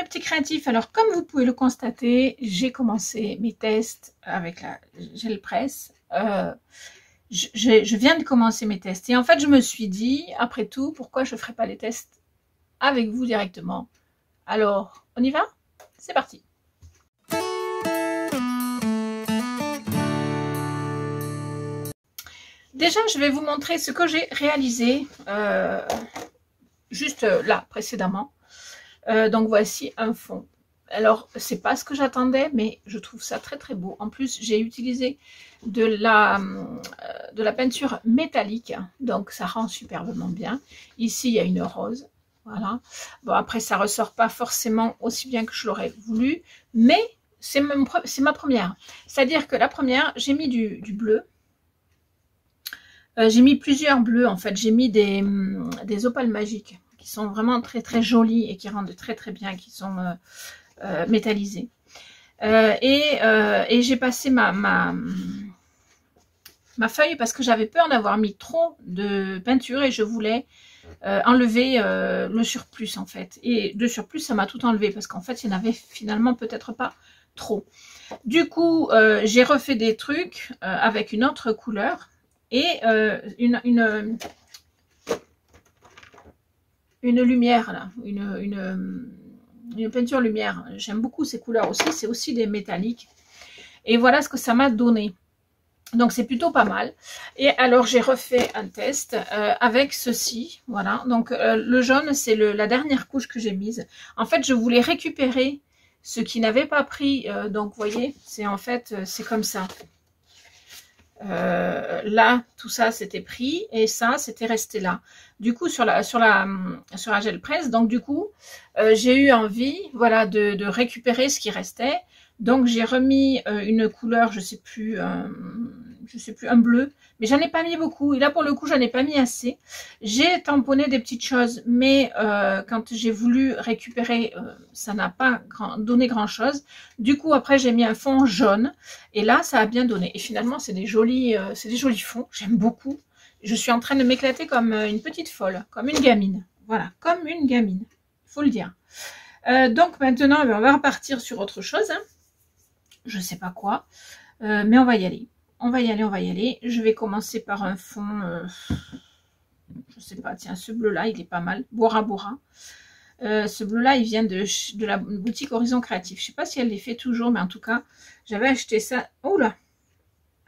mes petits créatifs, alors comme vous pouvez le constater, j'ai commencé mes tests avec la gel presse. Je viens de commencer mes tests et en fait je me suis dit, après tout, pourquoi je ne ferais pas les tests avec vous directement? Alors, on y va? C'est parti! Déjà, je vais vous montrer ce que j'ai réalisé juste là, précédemment. Donc, voici un fond. Alors, c'est pas ce que j'attendais, mais je trouve ça très très beau. En plus, j'ai utilisé de la peinture métallique, donc ça rend superbement bien. Ici, il y a une rose, voilà. Bon, après, ça ressort pas forcément aussi bien que je l'aurais voulu, mais c'est ma première. C'est-à-dire que la première, j'ai mis du bleu. J'ai mis plusieurs bleus, en fait. J'ai mis des opales magiques qui sont vraiment très très jolies et qui rendent très très bien, qui sont métallisées. Et j'ai passé ma feuille parce que j'avais peur d'avoir mis trop de peinture et je voulais enlever le surplus en fait. Et de surplus, ça m'a tout enlevé parce qu'en fait, il n'y en avait finalement peut-être pas trop. Du coup, j'ai refait des trucs avec une autre couleur et une lumière là, une peinture lumière. J'aime beaucoup ces couleurs aussi, c'est aussi des métalliques. Et voilà ce que ça m'a donné. Donc c'est plutôt pas mal. Et alors j'ai refait un test avec ceci. Voilà, donc le jaune c'est la dernière couche que j'ai mise. En fait je voulais récupérer ce qui n'avait pas pris. Donc vous voyez, c'est en fait c'est comme ça. Là tout ça c'était pris et ça c'était resté là. Du coup sur la gel presse, donc du coup j'ai eu envie, voilà, de récupérer ce qui restait. Donc j'ai remis une couleur, je sais plus, un bleu, mais j'en ai pas mis beaucoup. Et là pour le coup j'en ai pas mis assez. J'ai tamponné des petites choses, mais quand j'ai voulu récupérer, ça n'a pas donné grand chose. Du coup après j'ai mis un fond jaune et là ça a bien donné. Et finalement c'est des jolis fonds. J'aime beaucoup. Je suis en train de m'éclater comme une petite folle, comme une gamine. Voilà, comme une gamine, faut le dire. Donc maintenant on va repartir sur autre chose. Hein. Je sais pas quoi, mais on va y aller. On va y aller. Je vais commencer par un fond, je sais pas, tiens, ce bleu-là, il est pas mal. Bora Bora. Ce bleu-là, il vient de la boutique Horizon Créatif. Je sais pas si elle les fait toujours, mais en tout cas, j'avais acheté ça. Oh là!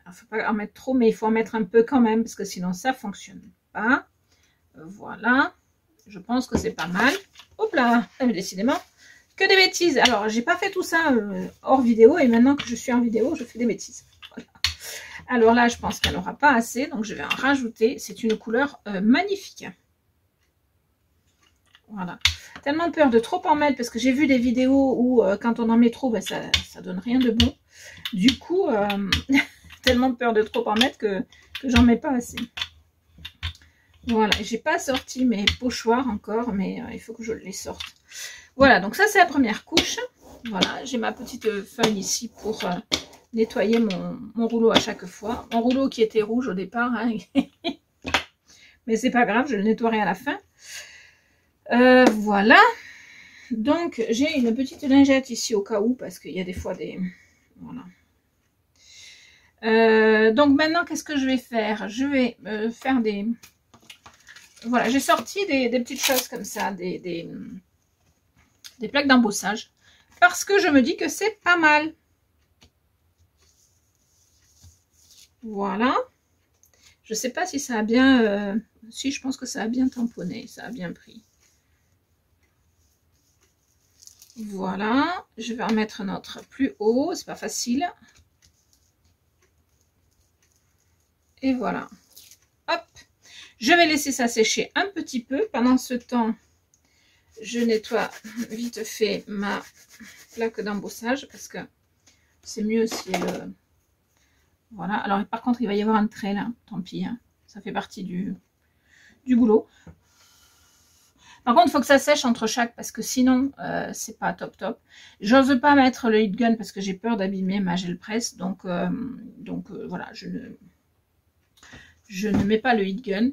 Il ne faut pas en mettre trop, mais il faut en mettre un peu quand même, parce que sinon, ça fonctionne pas. Voilà. Je pense que c'est pas mal. Hop là! Mais décidément, que des bêtises. Alors, j'ai pas fait tout ça hors vidéo, et maintenant que je suis en vidéo, je fais des bêtises. Voilà. Alors là, je pense qu'elle n'aura pas assez, donc je vais en rajouter. C'est une couleur magnifique. Voilà. Tellement peur de trop en mettre, parce que j'ai vu des vidéos où quand on en met trop, ben, ça donne rien de bon. Du coup, tellement peur de trop en mettre que j'en mets pas assez. Voilà, j'ai pas sorti mes pochoirs encore, mais il faut que je les sorte. Voilà, donc ça c'est la première couche. Voilà, j'ai ma petite feuille ici pour nettoyer mon rouleau à chaque fois. Mon rouleau qui était rouge au départ, hein. Mais c'est pas grave, je le nettoierai à la fin. Voilà, donc j'ai une petite lingette ici au cas où, parce qu'il y a des fois des... Voilà. Donc maintenant, qu'est-ce que je vais faire? Je vais faire des... Voilà, j'ai sorti des petites choses comme ça, des plaques d'embossage, parce que je me dis que c'est pas mal. Voilà. Je sais pas si ça a bien... si, je pense que ça a bien tamponné, ça a bien pris. Voilà. Je vais en mettre un autre plus haut, c'est pas facile. Et voilà. Hop. Je vais laisser ça sécher un petit peu. Pendant ce temps, je nettoie vite fait ma plaque d'embossage parce que c'est mieux si elle... Voilà. Alors, par contre, il va y avoir un trait là. Tant pis. Hein. Ça fait partie du boulot. Par contre, il faut que ça sèche entre chaque parce que sinon, c'est pas top top. J'ose pas mettre le heat gun parce que j'ai peur d'abîmer ma gel presse. Donc voilà, je ne mets pas le heat gun.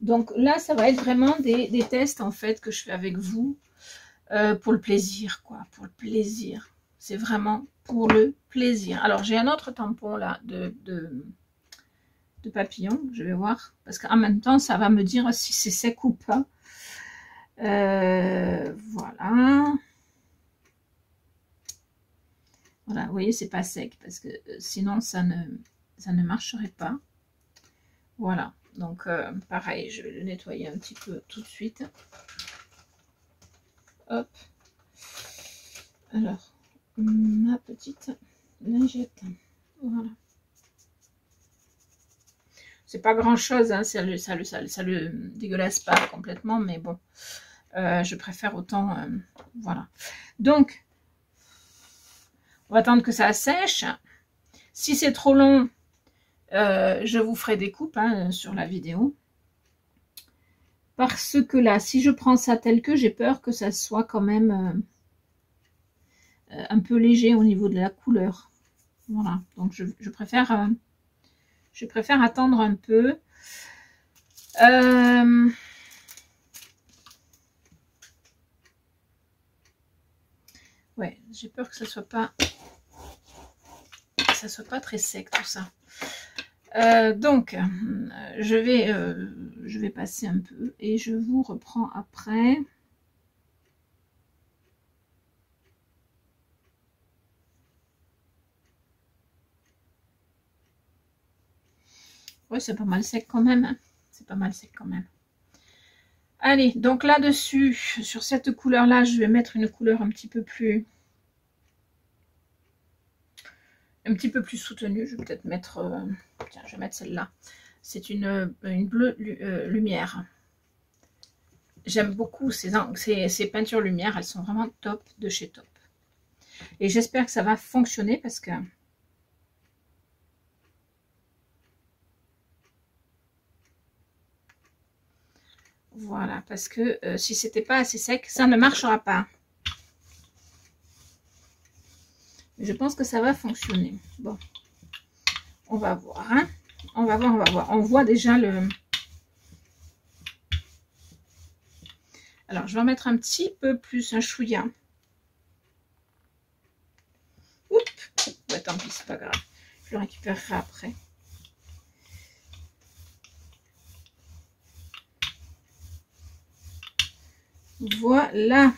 Donc là, ça va être vraiment des tests en fait que je fais avec vous pour le plaisir, quoi, pour le plaisir. C'est vraiment pour le plaisir. Alors, j'ai un autre tampon là de papillon, je vais voir, parce qu'en même temps, ça va me dire si c'est sec ou pas. Voilà. Voilà, vous voyez, c'est pas sec, parce que sinon, ça ne marcherait pas. Voilà, donc pareil, je vais le nettoyer un petit peu tout de suite. Hop. Alors, ma petite lingette. Voilà. C'est pas grand chose, hein, ça le dégueulasse pas complètement, mais bon, je préfère autant, voilà. Donc, on va attendre que ça sèche. Si c'est trop long, je vous ferai des coupes hein, sur la vidéo. Parce que là, si je prends ça tel que, j'ai peur que ça soit quand même un peu léger au niveau de la couleur. Voilà, donc je préfère attendre un peu. Ouais, j'ai peur que ça soit pas très sec tout ça. Donc, je vais passer un peu et je vous reprends après. Oui, c'est pas mal sec quand même. Hein. C'est pas mal sec quand même. Allez, donc là-dessus, sur cette couleur-là, je vais mettre une couleur un petit peu plus soutenue. Je vais peut-être mettre... tiens, je vais mettre celle-là. C'est une bleue lumière. J'aime beaucoup ces peintures lumière. Elles sont vraiment top de chez Top. Et j'espère que ça va fonctionner parce que... Voilà, parce que si c'était pas assez sec, ça ne marchera pas. Je pense que ça va fonctionner. Bon, on va voir. Hein. On va voir. On voit déjà le... Alors, je vais en mettre un petit peu plus, un chouïa. Oups, ouais, tant pis, c'est pas grave. Je le récupérerai après. Voilà.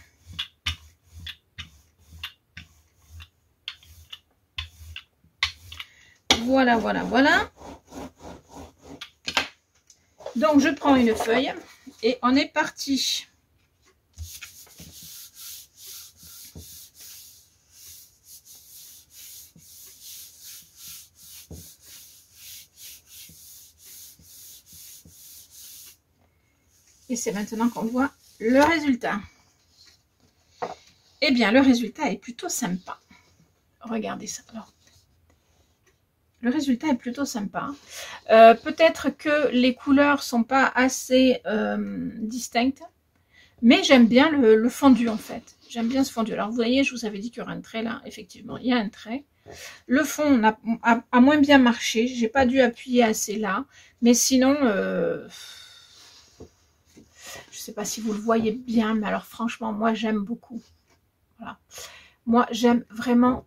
Voilà. Donc, je prends une feuille et on est parti. Et c'est maintenant qu'on voit le résultat. Eh bien, le résultat est plutôt sympa. Regardez ça. Alors, le résultat est plutôt sympa. Peut-être que les couleurs sont pas assez distinctes, mais j'aime bien le fondu en fait. J'aime bien ce fondu. Alors vous voyez, je vous avais dit qu'il y aurait un trait là. Effectivement, il y a un trait. Le fond a moins bien marché. J'ai pas dû appuyer assez là, mais sinon, je sais pas si vous le voyez bien, mais alors franchement, moi j'aime beaucoup. Voilà. Moi j'aime vraiment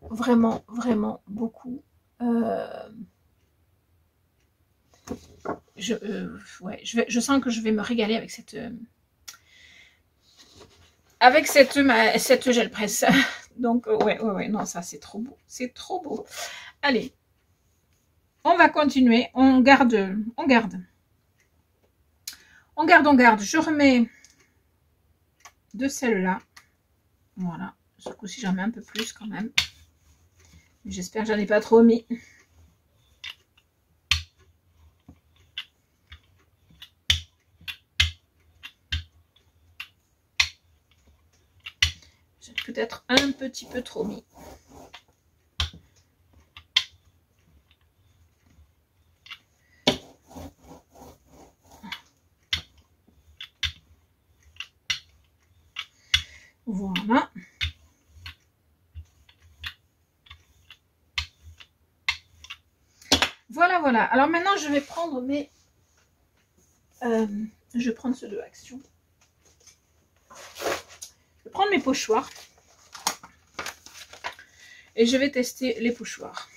beaucoup. Ouais, je sens que je vais me régaler avec cette gel presse. Donc ouais, non, ça c'est trop beau, c'est trop beau. Allez, on va continuer, on garde. Je remets de celle-là. Voilà, ce coup-ci j'en mets un peu plus quand même. J'espère que j'en ai pas trop mis. Peut-être un petit peu trop mis. Voilà. Voilà. Alors maintenant, je vais prendre mes je vais prendre ceux de Action. Je vais prendre mes pochoirs. Et je vais tester les pochoirs.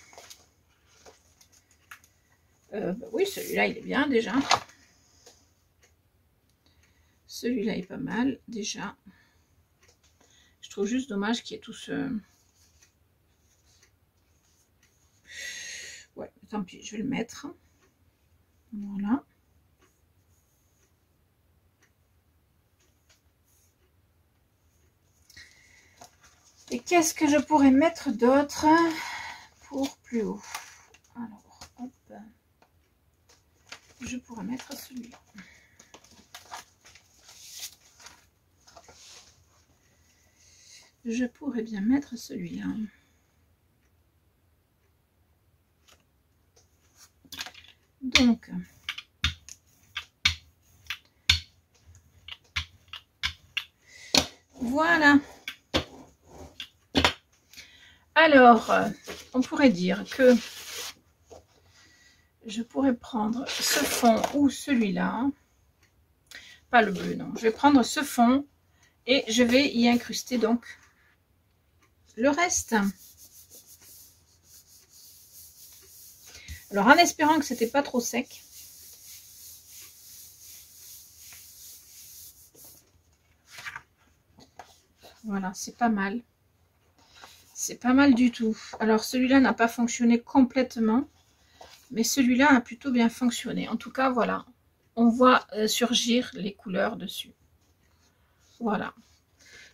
Bah oui, celui-là, il est bien déjà. Celui-là est pas mal déjà. Je trouve juste dommage qu'il y ait tout ce... Ouais, tant pis, je vais le mettre. Voilà. Et qu'est-ce que je pourrais mettre d'autre pour plus haut? Alors, hop. Je pourrais mettre celui-là. Je pourrais bien mettre celui-là. Donc, voilà. Alors, on pourrait dire que je pourrais prendre ce fond ou celui-là. Pas le bleu, non. Je vais prendre ce fond et je vais y incruster donc le reste. Alors, en espérant que c'était pas trop sec. Voilà, c'est pas mal. C'est pas mal du tout. Alors, celui-là n'a pas fonctionné complètement. Mais celui-là a plutôt bien fonctionné. En tout cas, voilà. On voit surgir les couleurs dessus. Voilà.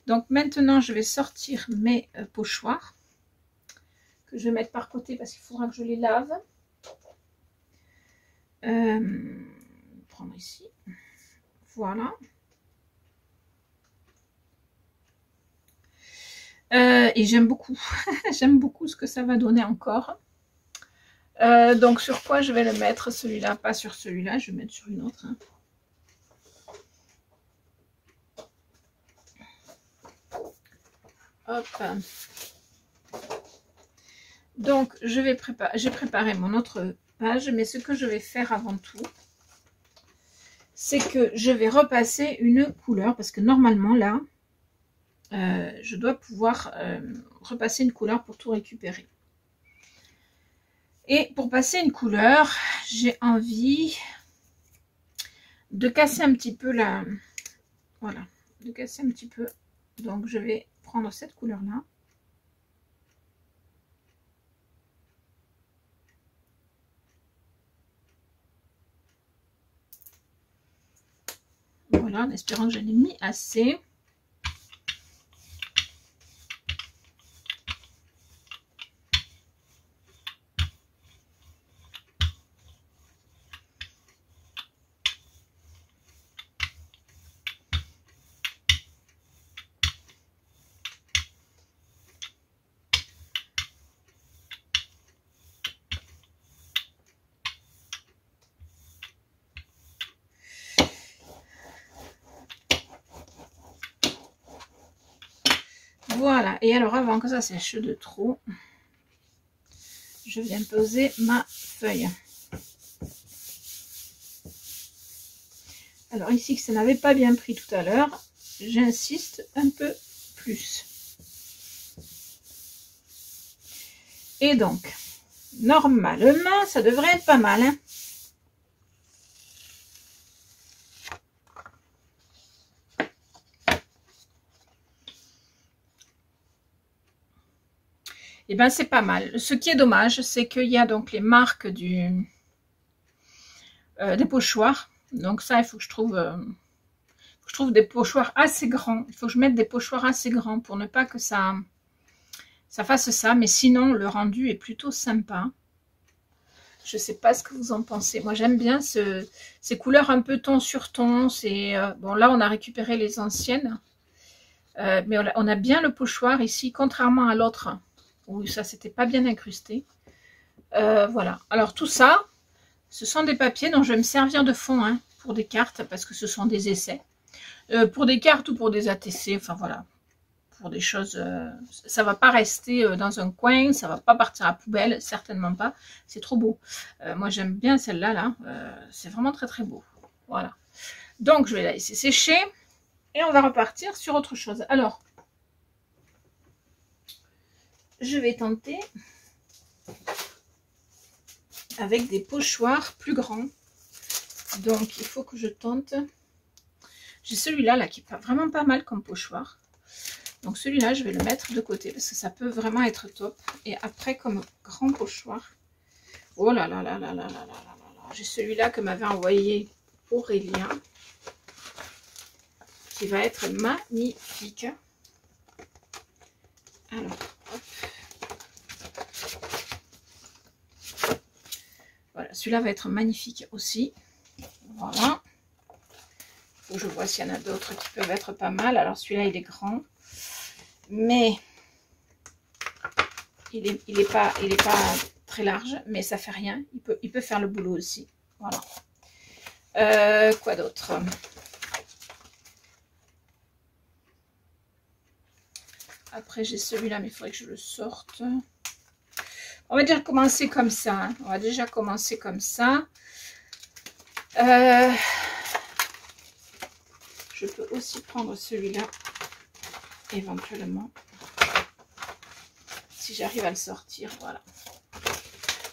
Donc, maintenant, je vais sortir mes pochoirs. Que je vais mettre par côté parce qu'il faudra que je les lave. Prendre ici. Voilà. Et j'aime beaucoup. J'aime beaucoup ce que ça va donner encore. Donc sur quoi je vais le mettre? Celui-là, pas sur celui-là, je vais mettre sur une autre. Hein. Hop. Donc je vais préparer, j'ai préparé mon autre page, mais ce que je vais faire avant tout, c'est que je vais repasser une couleur, parce que normalement là, je dois pouvoir repasser une couleur pour tout récupérer. Et pour passer une couleur, j'ai envie de casser un petit peu la... Voilà, de casser un petit peu. Donc je vais prendre cette couleur-là. Voilà, en espérant que j'en ai mis assez. Voilà, et alors avant que ça sèche de trop, je viens poser ma feuille. Alors ici que ça n'avait pas bien pris tout à l'heure, j'insiste un peu plus. Et donc, normalement, ça devrait être pas mal. Hein. Et bien c'est pas mal. Ce qui est dommage, c'est qu'il y a donc les marques des pochoirs. Donc ça, il faut que je trouve des pochoirs assez grands. Il faut que je mette des pochoirs assez grands pour ne pas que ça fasse ça. Mais sinon, le rendu est plutôt sympa. Je sais pas ce que vous en pensez. Moi, j'aime bien ces couleurs un peu ton sur ton. Bon, là, on a récupéré les anciennes. Mais on a bien le pochoir ici, contrairement à l'autre. Où ça s'était pas bien incrusté. Voilà. Alors tout ça, ce sont des papiers dont je vais me servir de fond hein, pour des cartes, parce que ce sont des essais. Pour des cartes ou pour des ATC, enfin voilà. Pour des choses, ça va pas rester dans un coin, ça va pas partir à la poubelle, certainement pas. C'est trop beau. Moi j'aime bien celle-là, là. C'est vraiment très très beau. Voilà. Donc, je vais la laisser sécher et on va repartir sur autre chose. Alors, je vais tenter avec des pochoirs plus grands. Donc, il faut que je tente. J'ai celui-là là, qui est vraiment pas mal comme pochoir. Donc, celui-là, je vais le mettre de côté parce que ça peut vraiment être top. Et après, comme grand pochoir, oh là là là là là là là là là, j'ai celui-là que m'avait envoyé Aurélien, qui va être magnifique. Alors, hop. Voilà, celui-là va être magnifique aussi. Voilà. Il faut que je vois s'il y en a d'autres qui peuvent être pas mal. Alors, celui-là, il est grand. Mais il est pas très large. Mais ça fait rien. Il peut faire le boulot aussi. Voilà. Quoi d'autre? Après, j'ai celui-là, mais il faudrait que je le sorte. On va déjà commencer comme ça. Hein. On va déjà commencer comme ça. Je peux aussi prendre celui-là, éventuellement. Si j'arrive à le sortir, voilà.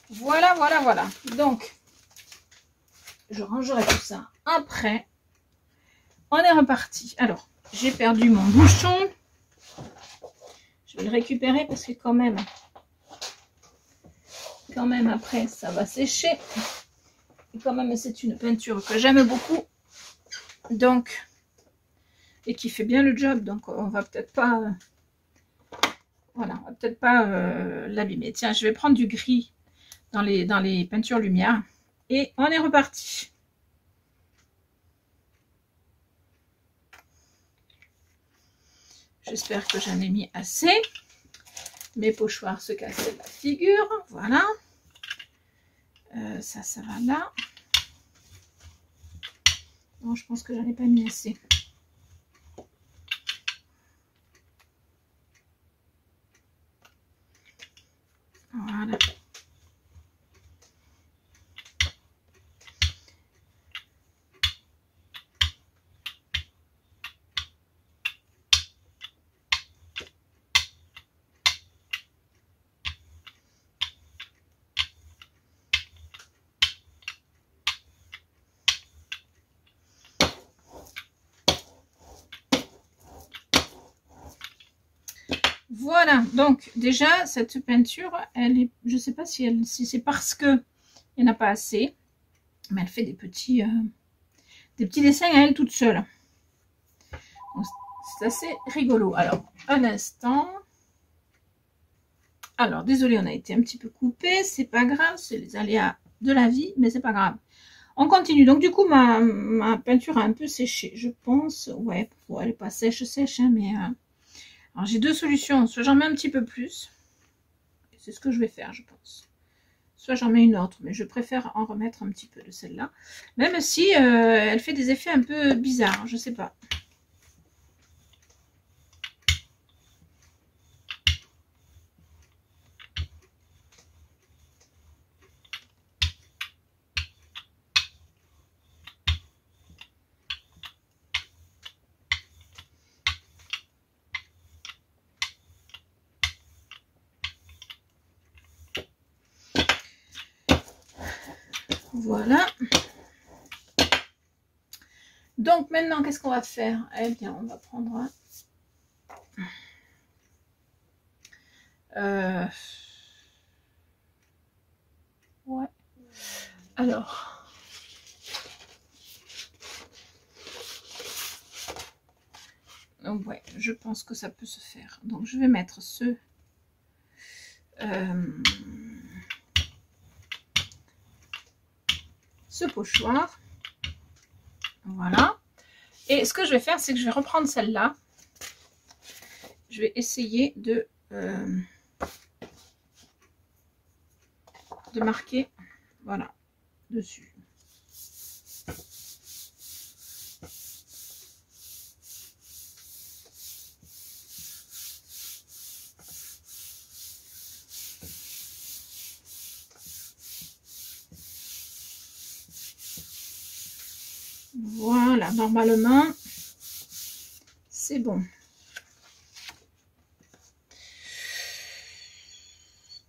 Voilà, voilà, voilà. Donc, je rangerai tout ça après. On est reparti. Alors, j'ai perdu mon bouchon. Je vais le récupérer parce que quand même après, ça va sécher. Et quand même, c'est une peinture que j'aime beaucoup. Donc, et qui fait bien le job. Donc, on va peut-être pas... voilà, on va peut-être pas l'abîmer. Tiens, je vais prendre du gris dans les peintures lumière. Et on est reparti. J'espère que j'en ai mis assez. Mes pochoirs se cassaient la figure. Voilà. Ça va là. Non, je pense que j'en ai pas mis assez. Voilà. Voilà, donc déjà cette peinture, elle est, je sais pas si c'est parce que il n'y en a pas assez, mais elle fait des petits dessins à elle toute seule. C'est assez rigolo. Alors, un instant. Alors, désolé, on a été un petit peu coupé, c'est pas grave, c'est les aléas de la vie, mais c'est pas grave. On continue. Donc, du coup, ma peinture a un peu séché, je pense. Ouais, elle n'est pas sèche, hein, mais... Alors, j'ai deux solutions. Soit j'en mets un petit peu plus. C'est ce que je vais faire, je pense. Soit j'en mets une autre, mais je préfère en remettre un petit peu de celle-là. Même si elle fait des effets un peu bizarres, je sais pas. Voilà. Donc maintenant, qu'est-ce qu'on va faire? Eh bien, on va prendre ouais. Alors. Donc, ouais, je pense que ça peut se faire. Donc, je vais mettre ce pochoir. Voilà. Et ce que je vais faire, c'est que je vais reprendre celle-là. Je vais essayer de marquer, voilà, dessus. Voilà. Voilà, normalement, c'est bon.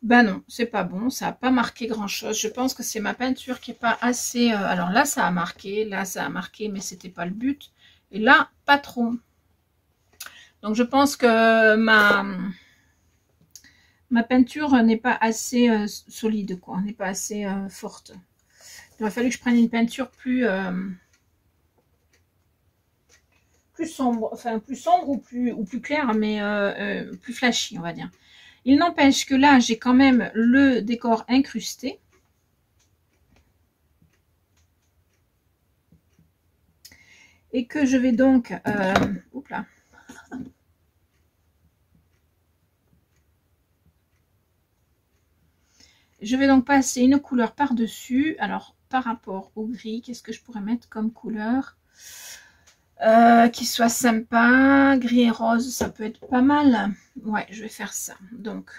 Ben non, c'est pas bon, ça n'a pas marqué grand-chose. Je pense que c'est ma peinture qui est pas assez... alors là, ça a marqué, là, ça a marqué, mais c'était pas le but. Et là, pas trop. Donc, je pense que ma peinture n'est pas assez solide, quoi, n'est pas assez forte. Il aurait fallu que je prenne une peinture plus sombre, enfin plus sombre ou plus claire, mais plus flashy, on va dire. Il n'empêche que là, j'ai quand même le décor incrusté. Et que je vais donc... oups là. Je vais donc passer une couleur par-dessus. Alors, par rapport au gris, qu'est-ce que je pourrais mettre comme couleur qui soit sympa? Gris et rose, ça peut être pas mal. Ouais, je vais faire ça. Donc,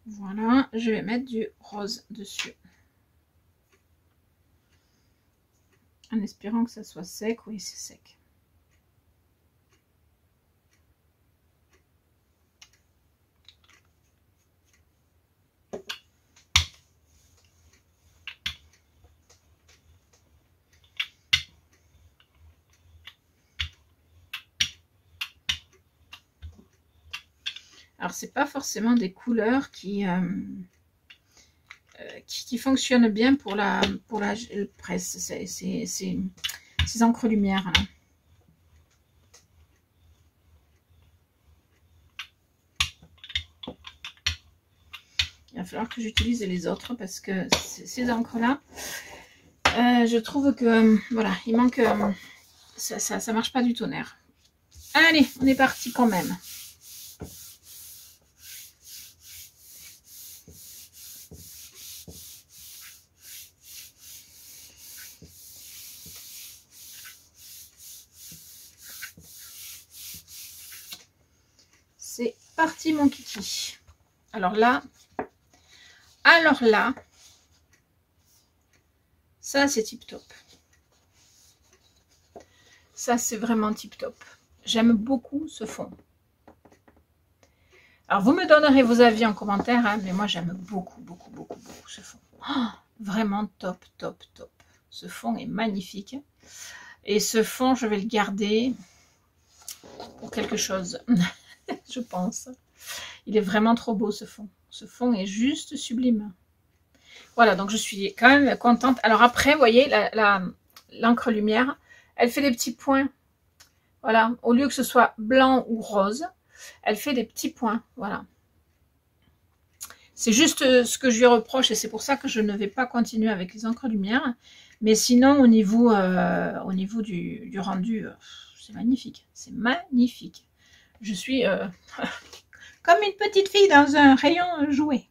voilà, je vais mettre du rose dessus. En espérant que ça soit sec. Oui, c'est sec. Alors, c'est pas forcément des couleurs qui fonctionnent bien pour la presse. Ces encres lumière. Là. Il va falloir que j'utilise les autres parce que ces encres-là, je trouve que voilà, il manque... ça marche pas du tonnerre. Allez, on est parti quand même. C'est parti mon kiki. Alors là, ça c'est tip top. Ça c'est vraiment tip top. J'aime beaucoup ce fond. Alors vous me donnerez vos avis en commentaire, hein, mais moi j'aime beaucoup ce fond. Oh, vraiment top, top, top. Ce fond est magnifique. Et ce fond, je vais le garder pour quelque chose, je pense. Il est vraiment trop beau ce fond. Ce fond est juste sublime. Voilà, donc je suis quand même contente. Alors après, vous voyez, l'encre lumière, elle fait des petits points. Voilà, au lieu que ce soit blanc ou rose, elle fait des petits points. Voilà. C'est juste ce que je lui reproche et c'est pour ça que je ne vais pas continuer avec les encres lumière. Mais sinon, au niveau du rendu, c'est magnifique. C'est magnifique. Je suis comme une petite fille dans un rayon jouet.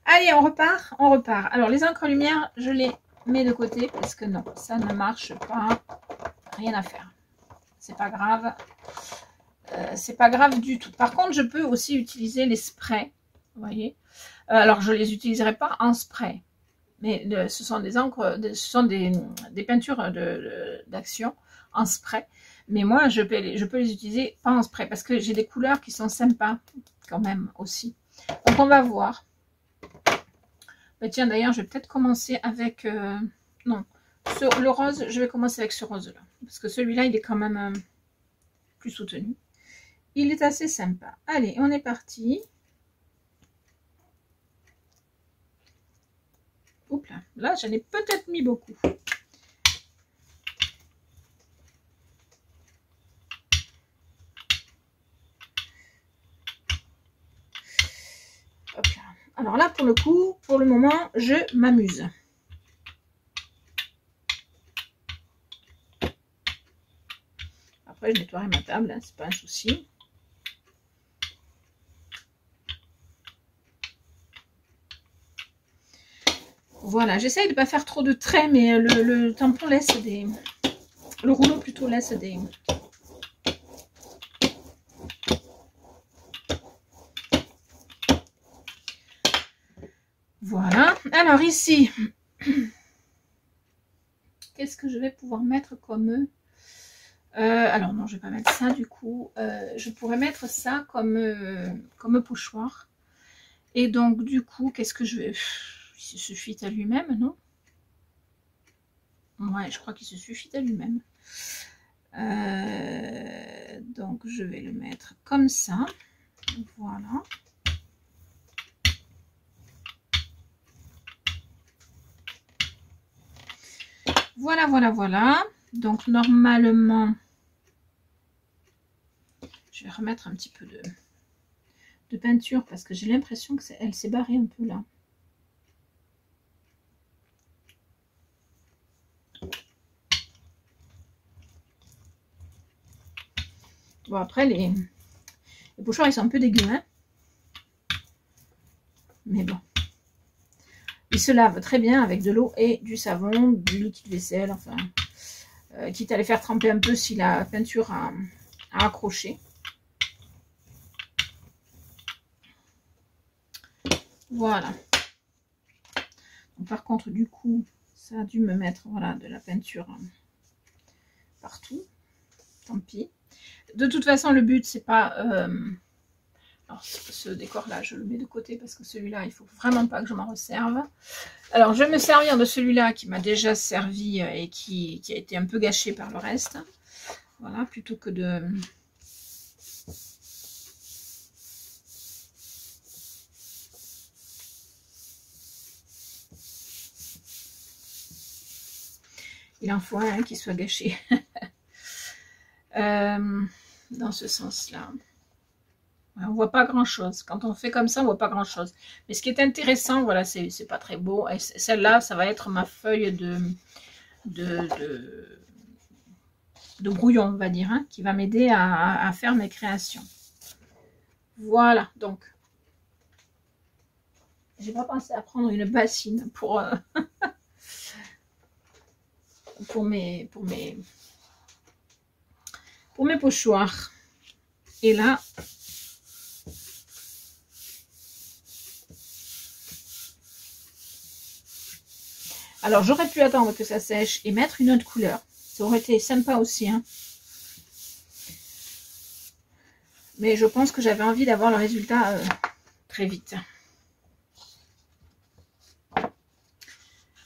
Allez, on repart, on repart. Alors, les encres lumière, je les mets de côté parce que non, ça ne marche pas. Rien à faire. C'est pas grave. C'est pas grave du tout. Par contre, je peux aussi utiliser les sprays. Vous voyez. Alors, je les utiliserai pas en spray. Mais ce sont des encres, ce sont des peintures d'action en spray. Mais moi, je peux les utiliser pas en spray parce que j'ai des couleurs qui sont sympas quand même aussi. Donc, on va voir. Bah, tiens, d'ailleurs, je vais peut-être commencer avec... non, le rose, je vais commencer avec ce rose-là. Parce que celui-là, il est quand même plus soutenu. Il est assez sympa. Allez, on est parti. Oups là, là j'en ai peut-être mis beaucoup. Hop là. Alors là, pour le coup, pour le moment, je m'amuse. Après, je nettoierai ma table, hein, c'est pas un souci. Voilà, j'essaye de ne pas faire trop de traits, mais le tampon laisse des... Le rouleau plutôt laisse des... Voilà. Alors ici, qu'est-ce que je vais pouvoir mettre comme... alors non, je vais pas mettre ça du coup. Je pourrais mettre ça comme pochoir. Et donc du coup, qu'est-ce que je vais... Il se suffit à lui-même, non? Ouais, je crois qu'il se suffit à lui-même. Donc je vais le mettre comme ça. Voilà. Voilà, voilà, voilà. Donc normalement, je vais remettre un petit peu de peinture parce que j'ai l'impression que elle s'est barrée un peu là. Bon, après, les pochoirs, ils sont un peu dégueux, hein. Mais bon. Ils se lavent très bien avec de l'eau et du savon, du liquide vaisselle, enfin. Quitte à les faire tremper un peu si la peinture a accroché. Voilà. Donc, par contre, du coup, ça a dû me mettre voilà, de la peinture partout. Tant pis. De toute façon, le but, c'est pas... alors, ce décor-là, je le mets de côté parce que celui-là, il faut vraiment pas que je m'en resserve. Alors, je vais me servir de celui-là qui m'a déjà servi et qui a été un peu gâché par le reste. Voilà, plutôt que de... Il en faut un qui soit gâché. Dans ce sens-là. On voit pas grand-chose. Quand on fait comme ça, on voit pas grand-chose. Mais ce qui est intéressant, voilà, c'est pas très beau. Et celle-là, ça va être ma feuille de brouillon, on va dire, hein, qui va m'aider à faire mes créations. Voilà, donc. J'ai pas pensé à prendre une bassine pour mes pochoirs. Et là, alors j'aurais pu attendre que ça sèche et mettre une autre couleur. Ça aurait été sympa aussi, hein. Mais je pense que j'avais envie d'avoir le résultat très vite.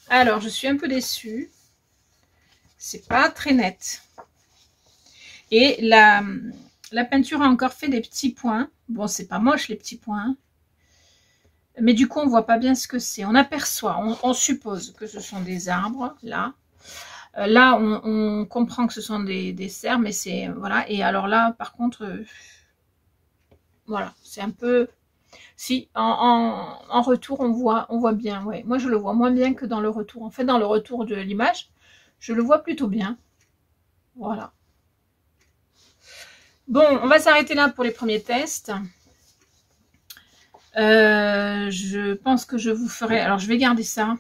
Alors, je suis un peu déçue. C'est pas très net. Et la peinture a encore fait des petits points. Bon, c'est pas moche les petits points. Mais du coup, on voit pas bien ce que c'est. On aperçoit, on suppose que ce sont des arbres, là. Là, on comprend que ce sont des cerfs, mais c'est... Voilà. Et alors là, par contre... voilà, c'est un peu... Si, en retour, on voit bien. Ouais. Moi, je le vois moins bien que dans le retour. En fait, dans le retour de l'image, je le vois plutôt bien. Voilà. Bon, on va s'arrêter là pour les premiers tests. Je pense que je vous ferai... Alors, je vais garder ça.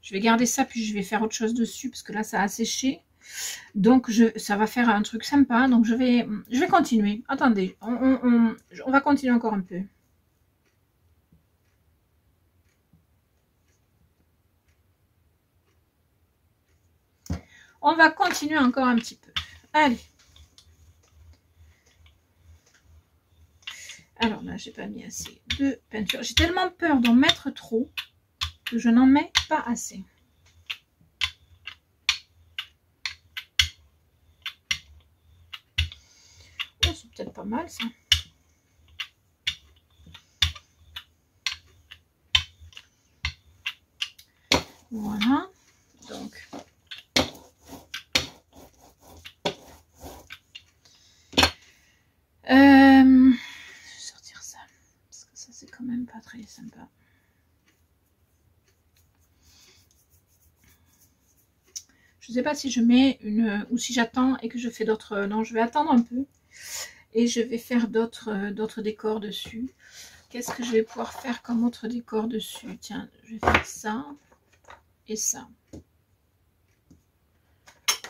Je vais garder ça, puis je vais faire autre chose dessus, parce que là, ça a séché. Donc, ça va faire un truc sympa. Donc, je vais continuer. Attendez, on va continuer encore un peu. On va continuer encore un petit peu. Allez. Alors là, j'ai pas mis assez de peinture. J'ai tellement peur d'en mettre trop que je n'en mets pas assez. Oh, c'est peut-être pas mal ça. Voilà. Donc. Je vais sortir ça. Parce que ça, c'est quand même pas très sympa. Je ne sais pas si je mets une... ou si j'attends et que je fais d'autres... Non, je vais attendre un peu. Et je vais faire d'autres décors dessus. Qu'est-ce que je vais pouvoir faire comme autre décor dessus? Tiens, je vais faire ça et ça.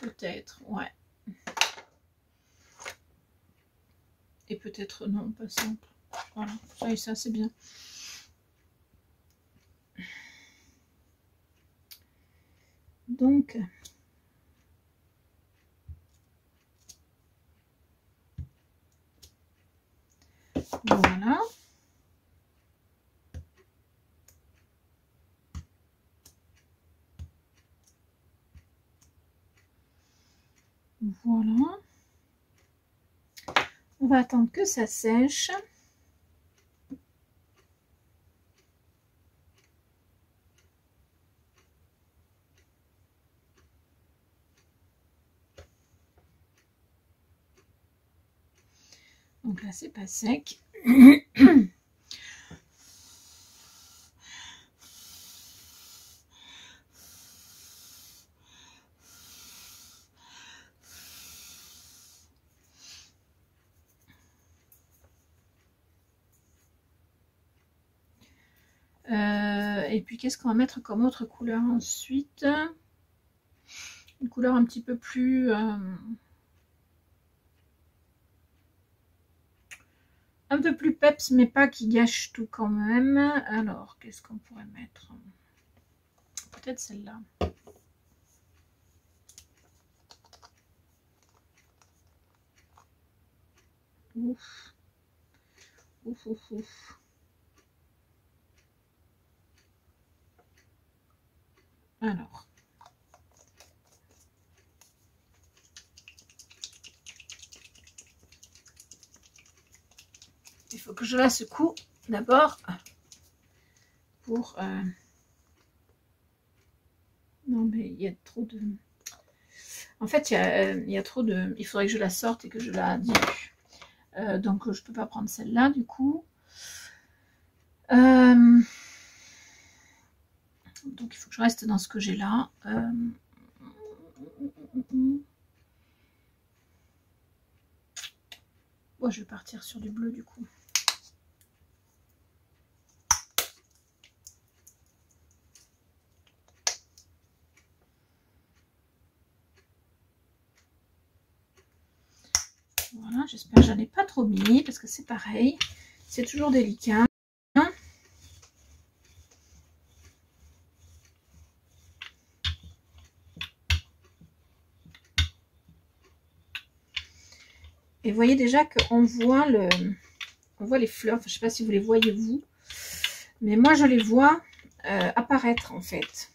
Peut-être, ouais. Et peut-être non, pas simple. Voilà, ça et ça, c'est bien. Donc, voilà. Voilà. On va attendre que ça sèche. Donc là, c'est pas sec. Et puis, qu'est-ce qu'on va mettre comme autre couleur ensuite? Une couleur un petit peu plus... un peu plus peps, mais pas qui gâche tout quand même. Alors, qu'est-ce qu'on pourrait mettre? Peut-être celle-là. Ouf. Ouf, ouf, ouf. Alors. Il faut que je la secoue d'abord pour... Non, mais il y a trop de... En fait, il y a trop de... Il faudrait que je la sorte et que je la dilue. Donc, je ne peux pas prendre celle-là, du coup. Donc, il faut que je reste dans ce que j'ai là. Bon, je vais partir sur du bleu, du coup. Voilà, j'espère que j'en ai pas trop mis, parce que c'est pareil. C'est toujours délicat. Et vous voyez déjà qu'on voit les fleurs. Enfin, je ne sais pas si vous les voyez vous, mais moi je les vois apparaître en fait.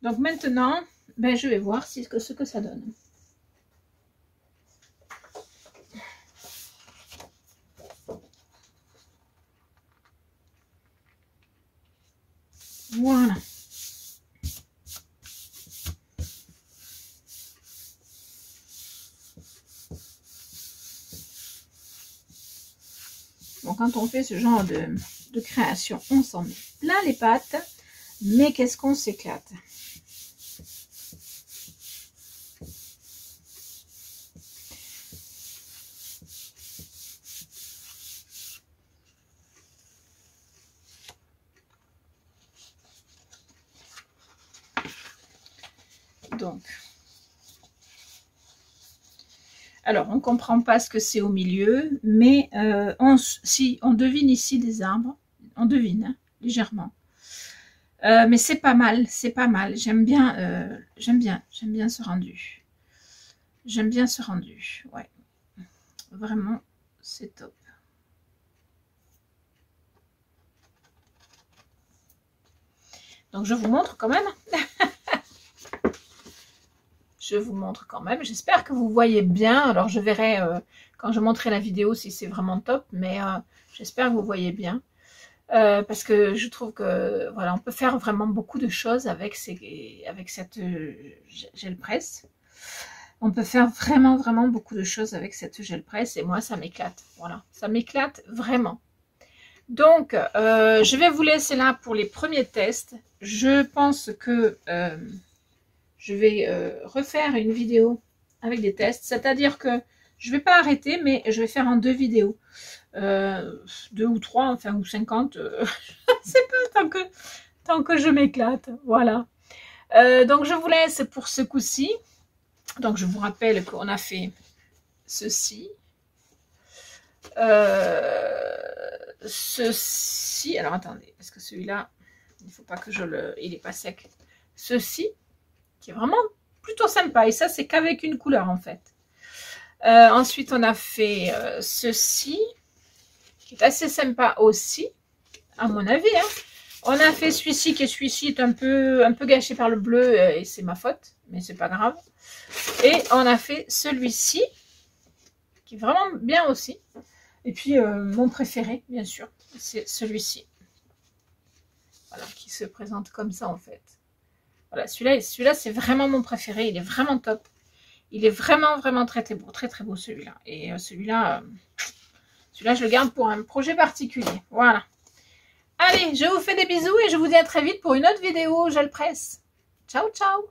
Donc maintenant, ben, je vais voir ce que ça donne. Voilà. Bon, quand on fait ce genre de création, on s'en met plein les pattes, mais qu'est-ce qu'on s'éclate. Donc, alors on comprend pas ce que c'est au milieu, mais si on devine ici des arbres, on devine hein, légèrement. Mais c'est pas mal, c'est pas mal. J'aime bien ce rendu. J'aime bien ce rendu, ouais. Vraiment, c'est top. Donc je vous montre quand même. Je vous montre quand même. J'espère que vous voyez bien. Alors je verrai quand je montrerai la vidéo si c'est vraiment top. Mais j'espère que vous voyez bien. Parce que je trouve que voilà, on peut faire vraiment beaucoup de choses avec cette gel presse. On peut faire vraiment beaucoup de choses avec cette gel presse. Et moi, ça m'éclate. Voilà, ça m'éclate vraiment. Donc, je vais vous laisser là pour les premiers tests. Je pense que... je vais refaire une vidéo avec des tests, c'est-à-dire que je ne vais pas arrêter, mais je vais faire en 2 vidéos, 2 ou 3, enfin, ou 50, je ne sais pas, tant que je m'éclate, voilà. Donc, je vous laisse pour ce coup-ci. Donc, je vous rappelle qu'on a fait ceci. Ceci, alors attendez, parce que celui-là, il ne faut pas que je le... Il n'est pas sec. Ceci, qui est vraiment plutôt sympa. Et ça, c'est qu'avec une couleur, en fait. Ensuite, on a fait ceci, qui est assez sympa aussi, à mon avis. Hein. On a fait celui-ci, qui est un peu gâché par le bleu, et c'est ma faute, mais c'est pas grave. Et on a fait celui-ci, qui est vraiment bien aussi. Et puis, mon préféré, bien sûr, c'est celui-ci. Voilà, qui se présente comme ça, en fait. Voilà, celui-là, c'est vraiment mon préféré. Il est vraiment top. Il est vraiment très beau. Très beau, celui-là. Et celui-là, je le garde pour un projet particulier. Voilà. Allez, je vous fais des bisous et je vous dis à très vite pour une autre vidéo. Je le presse. Ciao, ciao.